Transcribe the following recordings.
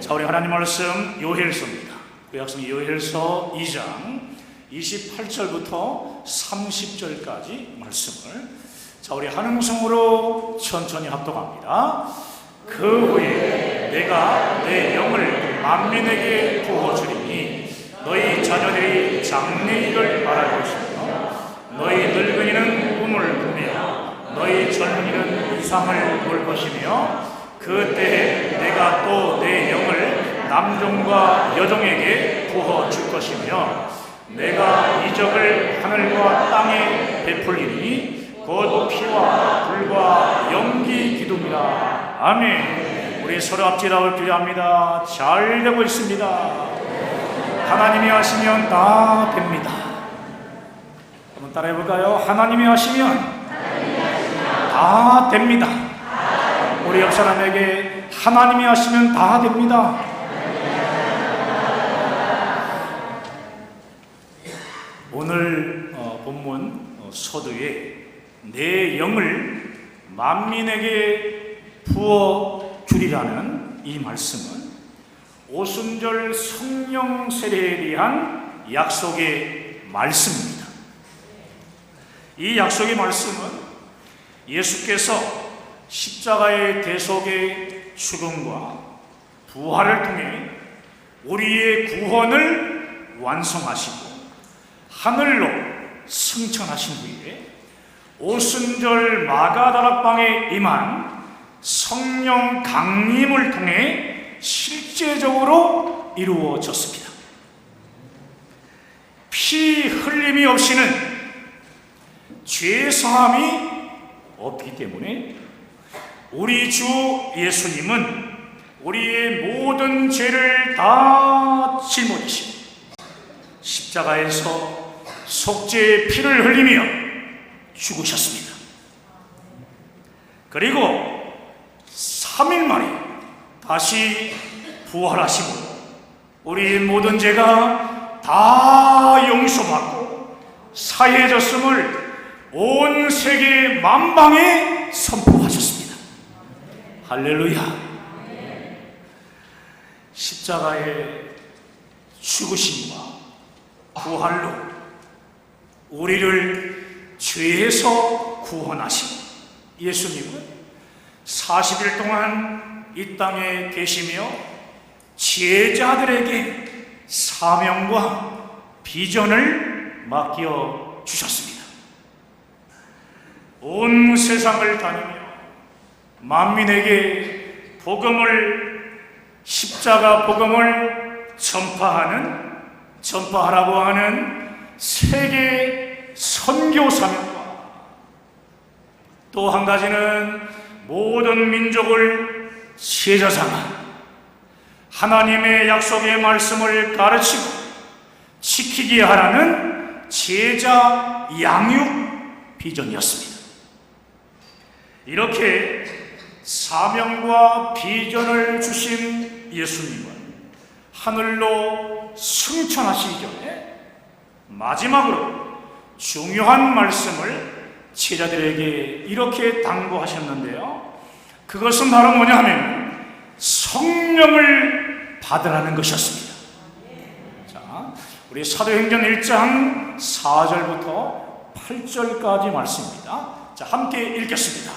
자, 우리 하나님 말씀 요엘서입니다. 구약성 요엘서 2장 28절부터 30절까지 말씀을 자, 우리 한 음성으로 천천히 합독합니다. 그 후에 내가 내 영을 만민에게 부어주리니 너희 자녀들이 장래일을 말할 것이며 너희 늙은이는 꿈을 꾸며 너희 젊은이는 이상을 볼 것이며 그때에 내가 또 내 영을 남종과 여종에게 부어줄 것이며 내가 이적을 하늘과 땅에 베풀리니 곧 피와 불과 연기 기둥이라. 아멘. 우리 서로 앞지라고 기도합니다. 잘 되고 있습니다. 하나님이 하시면 다 됩니다. 한번 따라해 볼까요? 하나님이 하시면 다 됩니다. 우리 옆 사람에게 하나님이 하시면 다 됩니다. 오늘 본문 서두에 내 영을 만민에게 부어 주리라는 이 말씀은 오순절 성령 세례에 대한 약속의 말씀입니다. 이 약속의 말씀은 예수께서 십자가의 대속의 죽음과 부활을 통해 우리의 구원을 완성하시고 하늘로 승천하신 후에 오순절 마가다락방에 임한 성령 강림을 통해 실제적으로 이루어졌습니다. 피 흘림이 없이는 죄 사함이 없기 때문에 우리 주 예수님은 우리의 모든 죄를 다 짊어지시고 십자가에서 속죄의 피를 흘리며 죽으셨습니다. 그리고 3일 만에 다시 부활하시고 우리 모든 죄가 다 용서받고 사해졌음을 온 세계 만방에 선포하셨습니다. 할렐루야. 십자가의 죽으심과 부활로 우리를 죄에서 구원하신 예수님은 40일 동안 이 땅에 계시며 제자들에게 사명과 비전을 맡겨 주셨습니다. 온 세상을 다니며 만민에게 십자가 복음을 전파하라고 하는 세계 선교 사명과 또 한 가지는 모든 민족을 제자 삼아 하나님의 약속의 말씀을 가르치고 지키게 하라는 제자 양육 비전이었습니다. 이렇게 사명과 비전을 주신 예수님은 하늘로 승천하시기 전에 마지막으로 중요한 말씀을 제자들에게 이렇게 당부하셨는데요. 그것은 바로 뭐냐면 성령을 받으라는 것이었습니다. 자, 우리 사도행전 1장 4절부터 8절까지 말씀입니다. 자, 함께 읽겠습니다.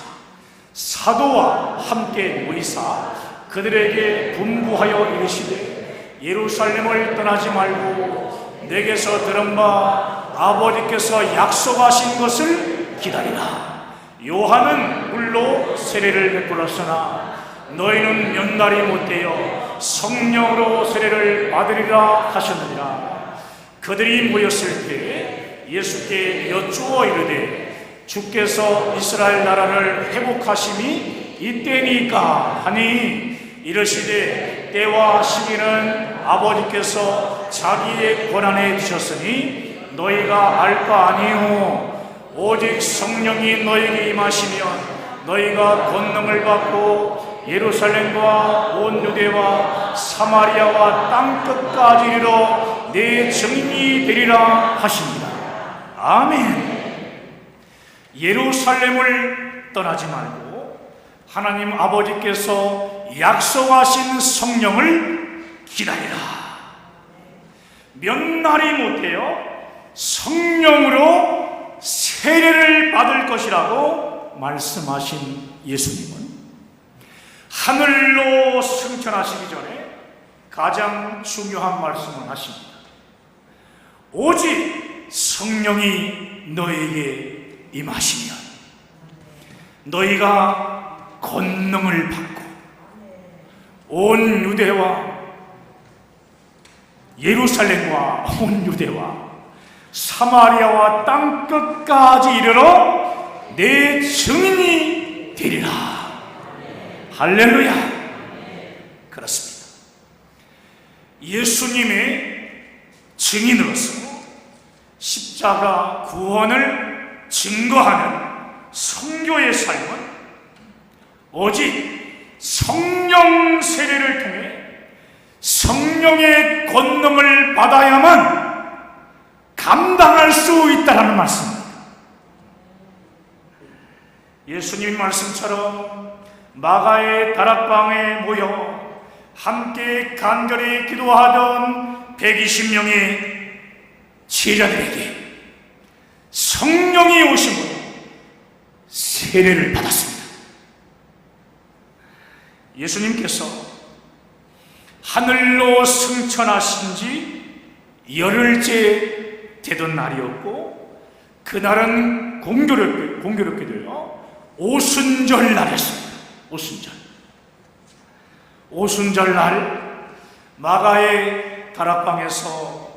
사도와 함께 모이사 그들에게 분부하여 이르시되 예루살렘을 떠나지 말고 내게서 들은 바 아버지께서 약속하신 것을 기다리라. 요한은 물로 세례를 베풀었으나 너희는 몇 날이 못되어 성령으로 세례를 받으리라 하셨느니라. 그들이 모였을 때 예수께 여쭈어 이르되 주께서 이스라엘 나라를 회복하심이 이때니까 하니 이르시되 때와 시기는 아버지께서 자기의 권한에 두셨으니 너희가 알 바 아니요 오직 성령이 너희에게 임하시면 너희가 권능을 받고 예루살렘과 온 유대와 사마리아와 땅끝까지 이르러 내 증인이 되리라 하십니다. 아멘. 예루살렘을 떠나지 말고 하나님 아버지께서 약속하신 성령을 기다리라. 몇 날이 못해요 성령으로 세례를 받을 것이라고 말씀하신 예수님은 하늘로 승천하시기 전에 가장 중요한 말씀을 하십니다. 오직 성령이 너에게 임하시면 너희가 권능을 받고 온 유대와 예루살렘과 온 유대와 사마리아와 땅끝까지 이르러 내 증인이 되리라. 할렐루야. 그렇습니다. 예수님의 증인으로서 십자가 구원을 증거하는 선교의 삶은 오직 성령 세례를 통해 성령의 권능을 받아야만 감당할 수 있다는 말씀입니다. 예수님 말씀처럼 마가의 다락방에 모여 함께 간절히 기도하던 120명의 제자들에게 성령이 오심으로 세례를 받았습니다. 예수님께서 하늘로 승천하신 지 열흘째 되던 날이었고 그날은 공교롭게도요 오순절 날이었습니다. 오순절 날 마가의 다락방에서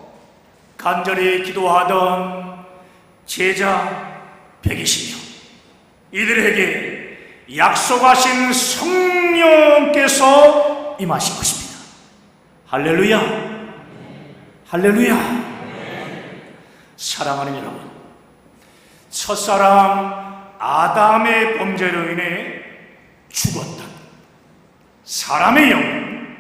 간절히 기도하던 제자 120명 이들에게 약속하신 성령께서 임하신 것입니다. 할렐루야. 할렐루야. 사랑하는 여러분, 첫사람 아담의 범죄로 인해 죽었던 사람의 영은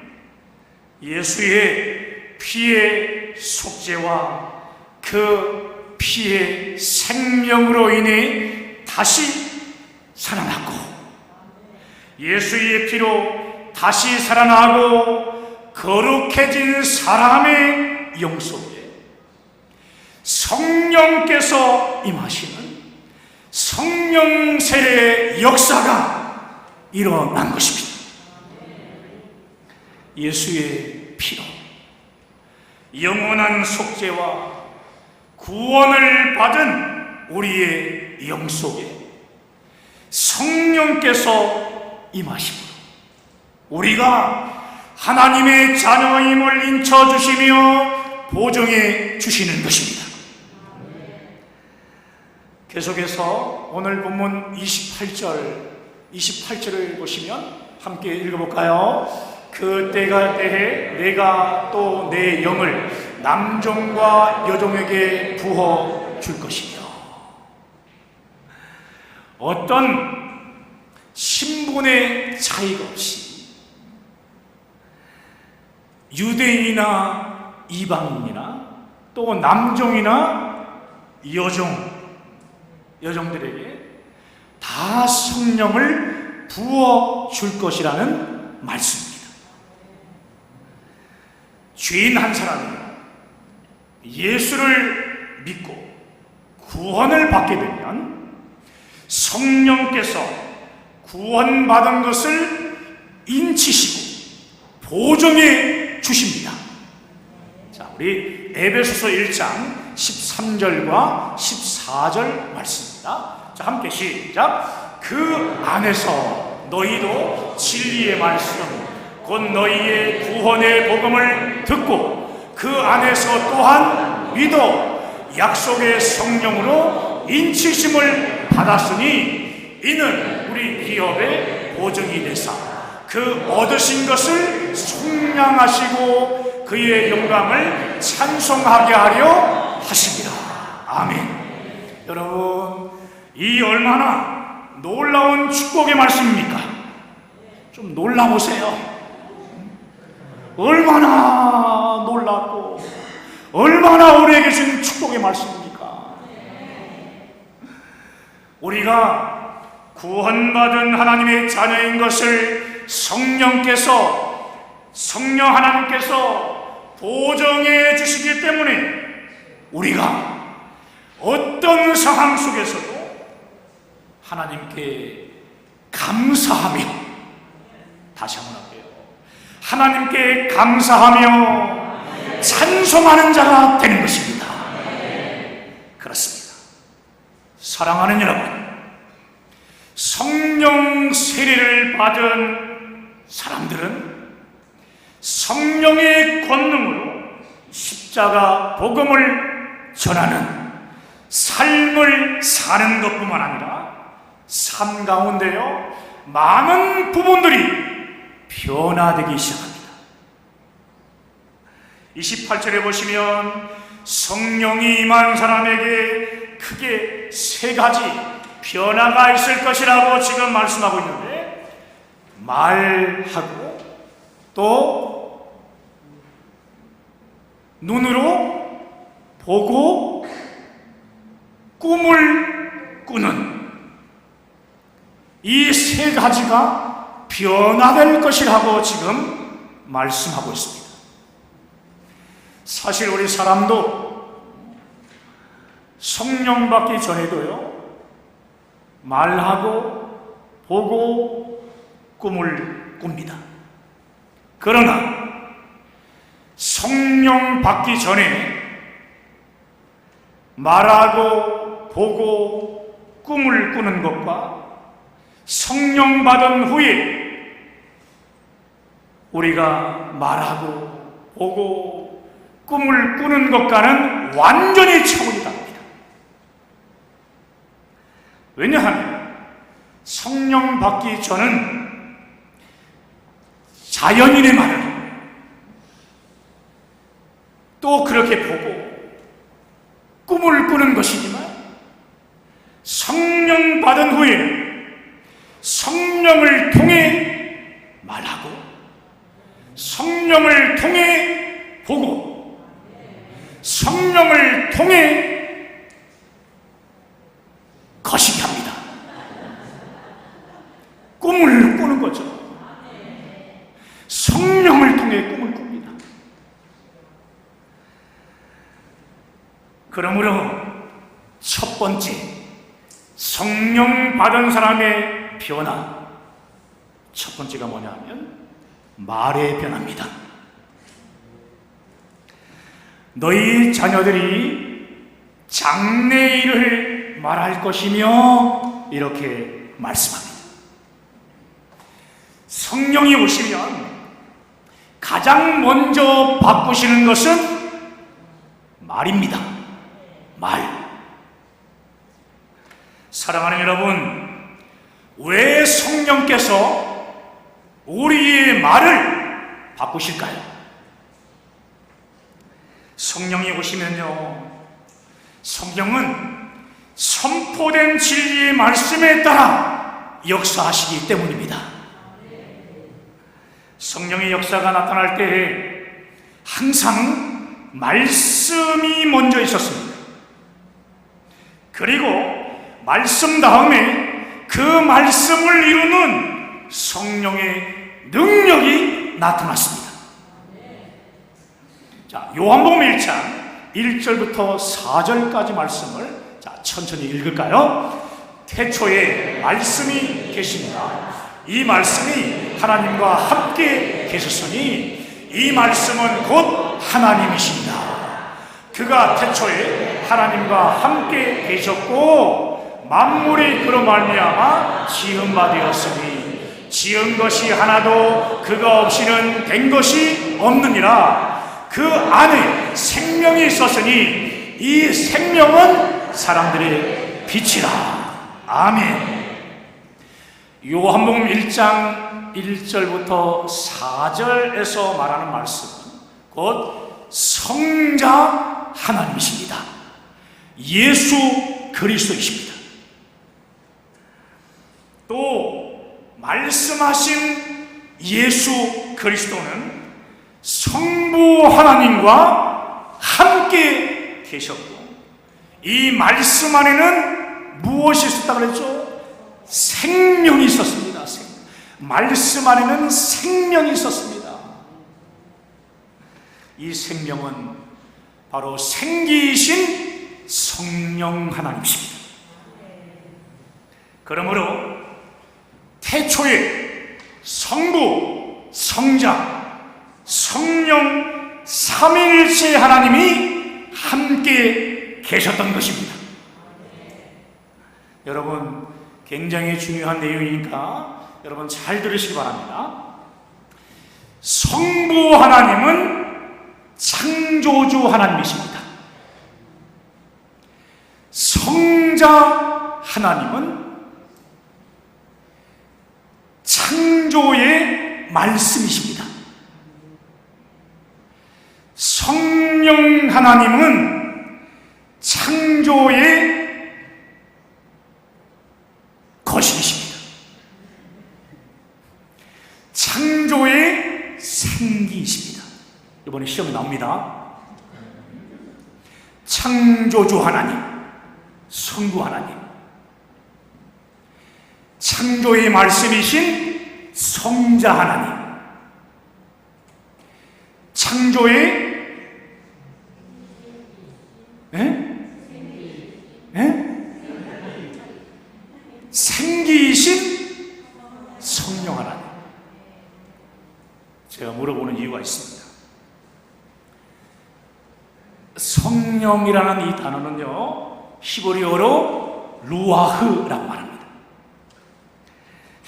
예수의 피의 속죄와 그 피의 생명으로 인해 다시 살아났고 예수의 피로 다시 살아나고 거룩해진 사람의 영 속에 성령께서 임하시는 성령 세례의 역사가 일어난 것입니다. 예수의 피로 영원한 속죄와 구원을 받은 우리의 영 속에 성령께서 임하심으로 우리가 하나님의 자녀임을 인쳐주시며 보증해 주시는 것입니다. 계속해서 오늘 본문 28절을 보시면 함께 읽어볼까요? 그 때가 때에 내가 또 내 영을 남종과 여종에게 부어 줄 것이며 어떤 신분의 차이가 없이 유대인이나 이방인이나 또 남종이나 여종들에게 다 성령을 부어 줄 것이라는 말씀입니다. 죄인 한 사람이 예수를 믿고 구원을 받게 되면 성령께서 구원받은 것을 인치시고 보정해 주십니다. 자, 우리 에베소서 1장 13절과 14절 말씀입니다. 자, 함께 시작. 그 안에서 너희도 진리의 말씀 곧 너희의 구원의 복음을 듣고 그 안에서 또한 믿어 약속의 성령으로 인치심을 받았으니 이는 우리 기업의 보증이 되사 그 얻으신 것을 속량하시고 그의 영광을 찬송하게 하려 하십니다. 아멘. 여러분, 이 얼마나 놀라운 축복의 말씀입니까? 좀 놀라보세요. 얼마나 놀랍고 얼마나 우리에게 주신 축복의 말씀입니까? 우리가 구원받은 하나님의 자녀인 것을 성령께서 성령 하나님께서 보정해 주시기 때문에 우리가 어떤 상황 속에서도 하나님께 감사하며, 다시 한번 할게요, 하나님께 감사하며 찬송하는 자가 되는 것입니다. 그렇습니다. 사랑하는 여러분, 성령 세례를 받은 사람들은 성령의 권능으로 십자가 복음을 전하는 삶을 사는 것뿐만 아니라 삶 가운데요 많은 부분들이 변화되기 시작합니다. 28절에 보시면 성령이 임한 사람에게 크게 세 가지 변화가 있을 것이라고 지금 말씀하고 있는데, 말하고 또 눈으로 보고 꿈을 꾸는 이 세 가지가 변화될 것이라고 지금 말씀하고 있습니다. 사실 우리 사람도 성령 받기 전에도요 말하고 보고 꿈을 꿉니다. 그러나 성령 받기 전에 말하고 보고 꿈을 꾸는 것과 성령 받은 후에 우리가 말하고 보고 꿈을 꾸는 것과는 완전히 차원이 다릅니다. 왜냐하면 성령 받기 전은 자연인의 말을 또 그렇게 보고 꿈을 꾸는 것이지만, 성령 받은 후에는 성령을 통해 말하고 성령을 통해 보고 성령을 통해 거시기 합니다. 꿈을 꾸는 거죠. 성령을 통해 꿈을 꿉니다. 그러므로 첫 번째, 성령 받은 사람의 변화, 첫 번째가 뭐냐 하면 말의 변화입니다. 너희 자녀들이 장래일을 말할 것이며, 이렇게 말씀합니다. 성령이 오시면 가장 먼저 바꾸시는 것은 말입니다. 말. 사랑하는 여러분, 왜 성령께서 우리의 말을 바꾸실까요? 성령이 오시면요, 성령은 선포된 진리의 말씀에 따라 역사하시기 때문입니다. 성령의 역사가 나타날 때에 항상 말씀이 먼저 있었습니다. 그리고 말씀 다음에 그 말씀을 이루는 성령의 능력이 나타났습니다. 자, 요한복음 1장 1절부터 4절까지 말씀을 천천히 읽을까요? 태초에 말씀이 계십니다. 이 말씀이 하나님과 함께 계셨으니 이 말씀은 곧 하나님이십니다. 그가 태초에 하나님과 함께 계셨고 만물이 그로 말미암아 지은 바 되었으니 지은 것이 하나도 그가 없이는 된 것이 없느니라. 그 안에 생명이 있었으니 이 생명은 사람들의 빛이라. 아멘. 요한복음 1장 1절부터 4절에서 말하는 말씀은 곧 성자 하나님이십니다. 예수 그리스도이십니다. 또 말씀하신 예수 그리스도는 성부 하나님과 함께 계셨고, 이 말씀 안에는 무엇이 있었다고 그랬죠? 생명이 있었습니다. 말씀 안에는 생명이 있었습니다. 이 생명은 바로 생기이신 성령 하나님이십니다. 그러므로 태초에 성부, 성자, 성령 삼위일체 하나님이 함께 계셨던 것입니다. 여러분, 굉장히 중요한 내용이니까 여러분 잘 들으시기 바랍니다. 성부 하나님은 창조주 하나님이십니다. 성자 하나님은 창조의 말씀이십니다. 성령 하나님은 창조의 거식이십니다. 창조의 생기이십니다. 이번에 시험에 나옵니다. 창조주 하나님, 성부 하나님, 창조의 말씀이신 성자 하나님, 창조의 생기이신 성령 하나님. 제가 물어보는 이유가 있습니다. 성령이라는 이 단어는요, 히브리어로 루아흐라고 말합니다.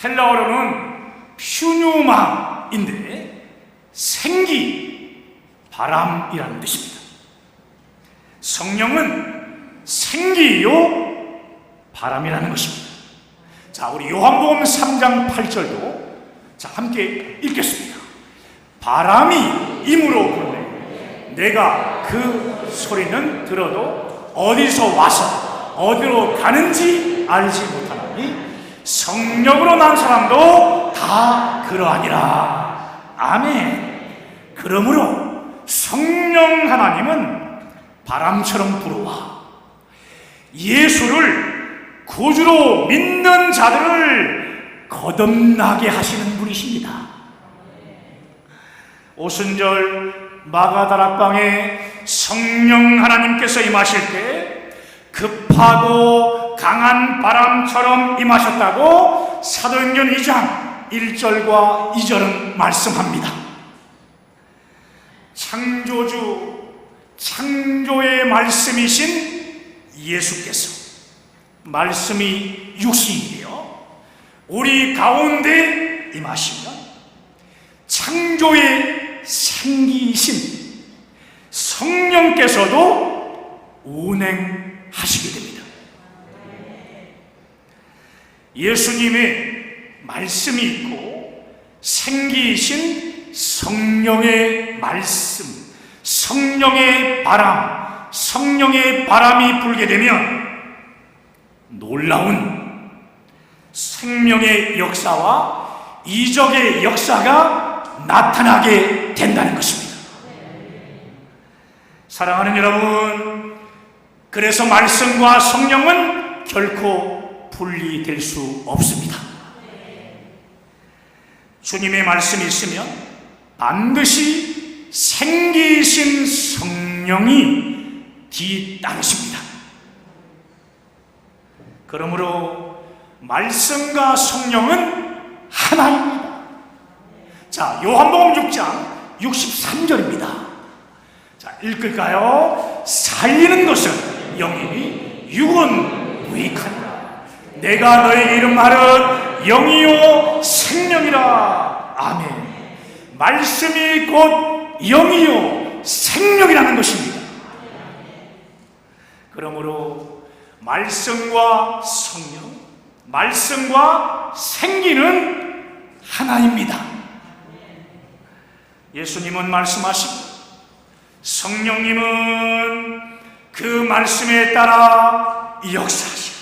헬라어로는 퓨뉴마인데 생기, 바람이라는 뜻입니다. 성령은 생기요 바람이라는 것입니다. 자, 우리 요한복음 3장 8절도 자 함께 읽겠습니다. 바람이 임으로 불네 내가 그 소리는 들어도 어디서 와서 어디로 가는지 알지 못하나니 성령으로 난 사람도 다 그러하니라. 아멘. 그러므로 성령 하나님은 바람처럼 불어와 예수를 구주로 믿는 자들을 거듭나게 하시는 분이십니다. 오순절 마가다락방에 성령 하나님께서 임하실 때 급하고 강한 바람처럼 임하셨다고 사도행전 2장 1절과 2절은 말씀합니다. 창조주, 창조의 말씀이신 예수께서 말씀이 육신이 되어 우리 가운데 임하시면 창조의 생기이신 성령께서도 운행하시게 됩니다. 예수님의 말씀이 있고 생기이신 성령의 말씀, 성령의 바람, 성령의 바람이 불게 되면 놀라운 생명의 역사와 이적의 역사가 나타나게 된다는 것입니다. 사랑하는 여러분, 그래서 말씀과 성령은 결코 분리될 수 없습니다. 주님의 말씀이 있으면 반드시 생기신 성령이 뒤따르십니다. 그러므로 말씀과 성령은 하나입니다. 자, 요한복음 6장 63절입니다. 자, 읽을까요? 살리는 것은 영이니 육은 무익하니라. 내가 너에게 이른 말은 영이요 생명이라. 아멘. 말씀이 곧 영이요 생명이라는 것입니다. 그러므로 말씀과 성령, 말씀과 생기는 하나입니다. 예수님은 말씀하시고 성령님은 그 말씀에 따라 역사하시고.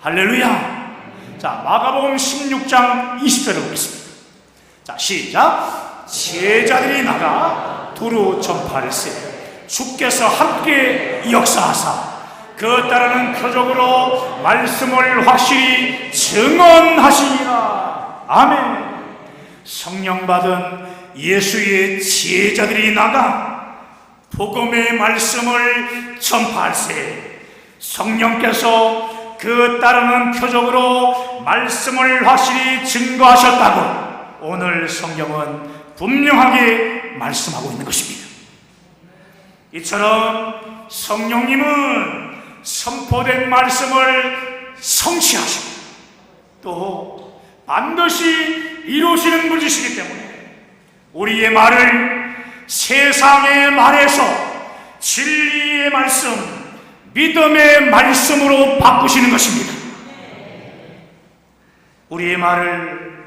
할렐루야. 자, 마가복음 16장 20절을 보겠습니다. 자, 시작. 제자들이 나가 두루 전파할세 주께서 함께 역사하사 그 따르는 표적으로 말씀을 확실히 증언하시니라. 아멘. 성령 받은 예수의 제자들이 나가 복음의 말씀을 전파할세 성령께서 그 따르는 표적으로 말씀을 확실히 증거하셨다고 오늘 성경은 분명하게 말씀하고 있는 것입니다. 이처럼 성령님은 선포된 말씀을 성취하시고 또 반드시 이루시는 분이시기 때문에 우리의 말을 세상의 말에서 진리의 말씀, 믿음의 말씀으로 바꾸시는 것입니다. 우리의 말을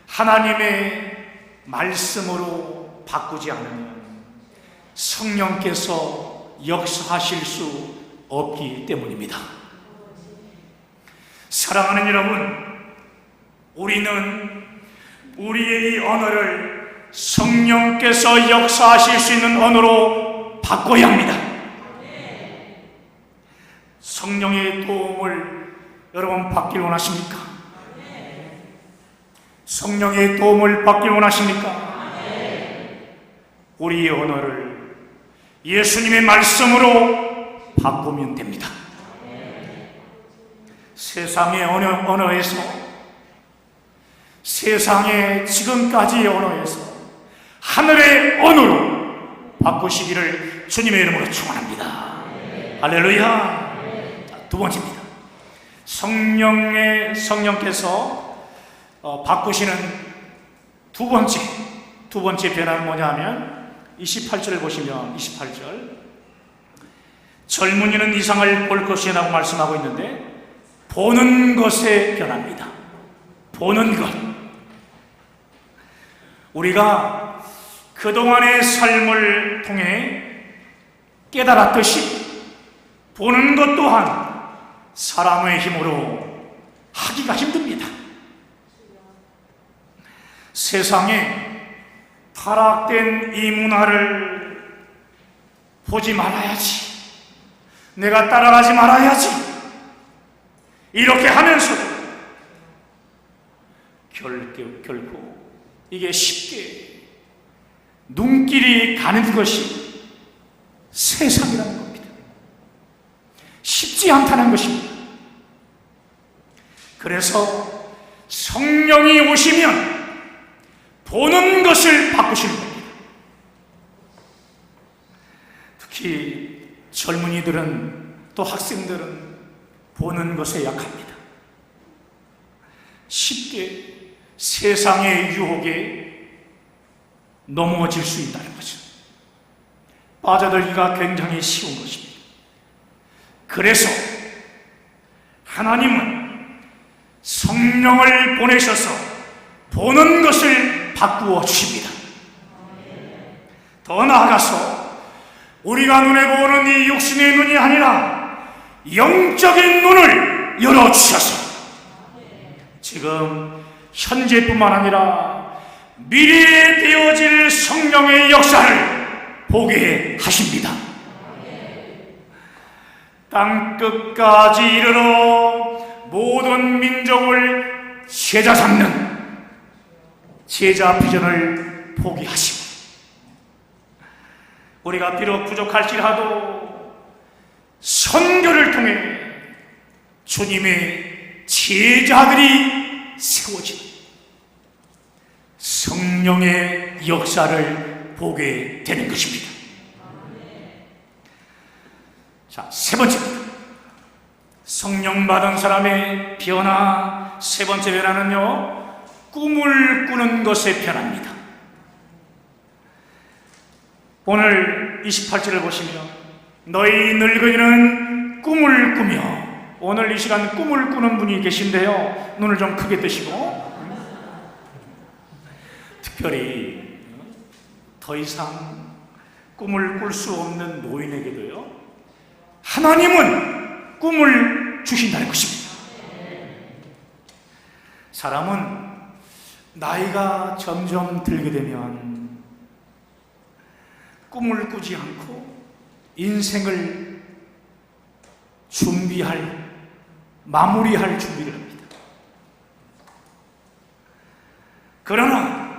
하나님의 말씀으로 바꾸지 않으면 성령께서 역사하실 수 없기 때문입니다. 사랑하는 여러분, 우리는 우리의 이 언어를 성령께서 역사하실 수 있는 언어로 바꿔야 합니다. 성령의 도움을 여러분 받길 원하십니까? 성령의 도움을 받길 원하십니까? 우리의 언어를 예수님의 말씀으로 바꾸면 됩니다. 세상의 언어에서, 세상의 지금까지의 언어에서 하늘의 언어로 바꾸시기를 주님의 이름으로 축원합니다. 할렐루야. 두 번째입니다. 성령께서 바꾸시는 두 번째 변화는 뭐냐 하면 28절을 보시면 28절 젊은이는 이상을 볼 것이라고 말씀하고 있는데 보는 것에 변합니다. 보는 것. 우리가 그동안의 삶을 통해 깨달았듯이 보는 것 또한 사람의 힘으로 하기가 힘듭니다. 세상에 타락된 이 문화를 보지 말아야지, 내가 따라가지 말아야지, 이렇게 하면서도 결코 이게 쉽게 눈길이 가는 것이 세상이라는 겁니다. 쉽지 않다는 것입니다. 그래서 성령이 오시면 보는 것을 바꾸시는 겁니다. 특히 젊은이들은 또 학생들은 보는 것에 약합니다. 쉽게 세상의 유혹에 넘어질 수 있다는 거죠. 빠져들기가 굉장히 쉬운 것입니다. 그래서 하나님은 성령을 보내셔서 보는 것을 바꾸어 주십니다. 더 나아가서 우리가 눈에 보는 이 육신의 눈이 아니라 영적인 눈을 열어주셔서 지금 현재뿐만 아니라 미래에 되어질 성령의 역사를 보게 하십니다. 땅끝까지 이르러 모든 민족을 제자 삼는 제자 비전을 보게 하시고, 우리가 비록 부족할지라도 선교를 통해 주님의 제자들이 세워지는 성령의 역사를 보게 되는 것입니다. 자, 세 번째입니다. 성령 받은 사람의 변화, 세 번째 변화는요, 꿈을 꾸는 것에 변합니다. 오늘 28절을 보시면 너희 늙은이는 꿈을 꾸며, 오늘 이 시간 꿈을 꾸는 분이 계신데요, 눈을 좀 크게 뜨시고, 특별히 더 이상 꿈을 꿀 수 없는 노인에게도요, 하나님은 꿈을 주신다는 것입니다. 사람은 나이가 점점 들게 되면 꿈을 꾸지 않고 인생을 마무리할 준비를 합니다. 그러나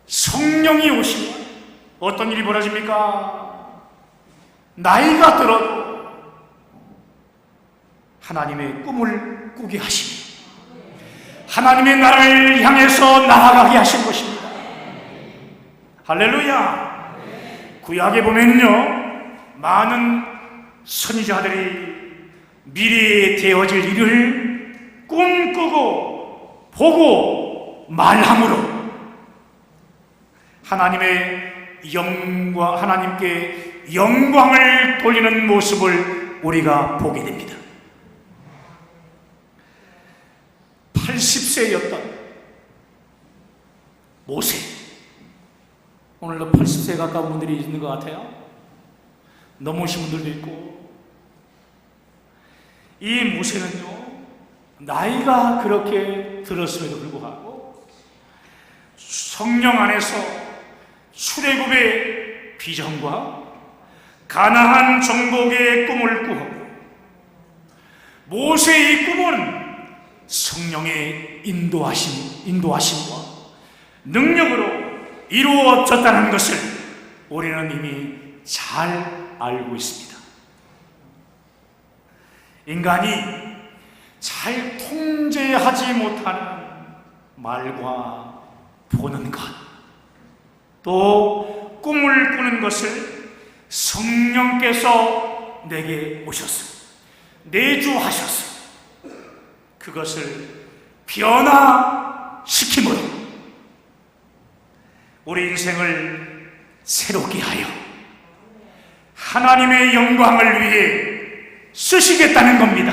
성령이 오시면 어떤 일이 벌어집니까? 나이가 들어도 하나님의 꿈을 꾸게 하시며 하나님의 나라를 향해서 나아가게 하신 것입니다. 할렐루야. 구약에 보면요, 많은 선지자들이 미래에 되어질 일을 꿈꾸고 보고 말함으로 하나님께 영광을 돌리는 모습을 우리가 보게 됩니다. 80세였던 모세, 오늘도 80세 가까운 분들이 있는 것 같아요. 넘으신 분들도 있고. 이 모세는요, 나이가 그렇게 들었음에도 불구하고 성령 안에서 출애굽의 비전과 가나안 정복의 꿈을 꾸었고, 모세의 꿈은 성령의 인도하심과 능력으로 이루어졌다는 것을 우리는 이미 잘 알고 있습니다. 인간이 잘 통제하지 못하는 말과 보는 것, 또 꿈을 꾸는 것을 성령께서 내게 오셔서 내주하셔서 그것을 변화시킴으로 우리 인생을 새롭게 하여 하나님의 영광을 위해 쓰시겠다는 겁니다.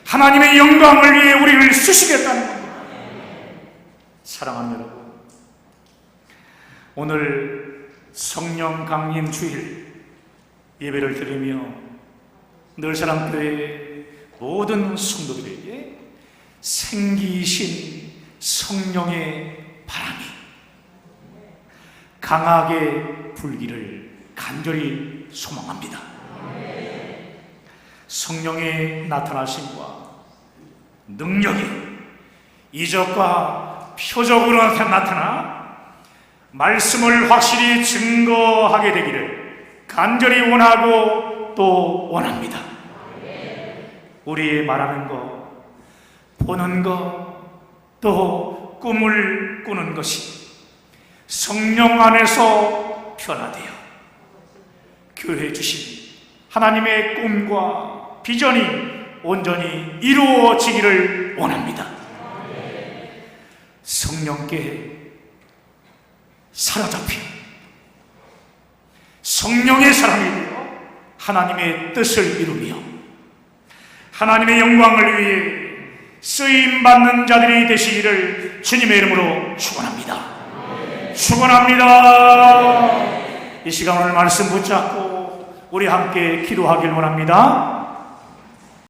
하나님의 영광을 위해 우리를 쓰시겠다는 겁니다. 사랑하는 여러분, 오늘 성령 강림 주일 예배를 드리며 늘사랑교회 모든 성도들에게 생기신 성령의 바람이 강하게 불기를 간절히 소망합니다. 성령의 나타나심과 능력이 이적과 표적으로 나타나 말씀을 확실히 증거하게 되기를 간절히 원하고 또 원합니다. 우리 말하는 것, 보는 것, 또 꿈을 꾸는 것이 성령 안에서 변화되어 교회 주신 하나님의 꿈과 비전이 온전히 이루어지기를 원합니다. 성령께 사로잡혀 성령의 사람이 되어 하나님의 뜻을 이루며 하나님의 영광을 위해 쓰임받는 자들이 되시기를 주님의 이름으로 축원합니다. 축원합니다. 이 시간 오늘 말씀 붙잡고 우리 함께 기도하길 원합니다.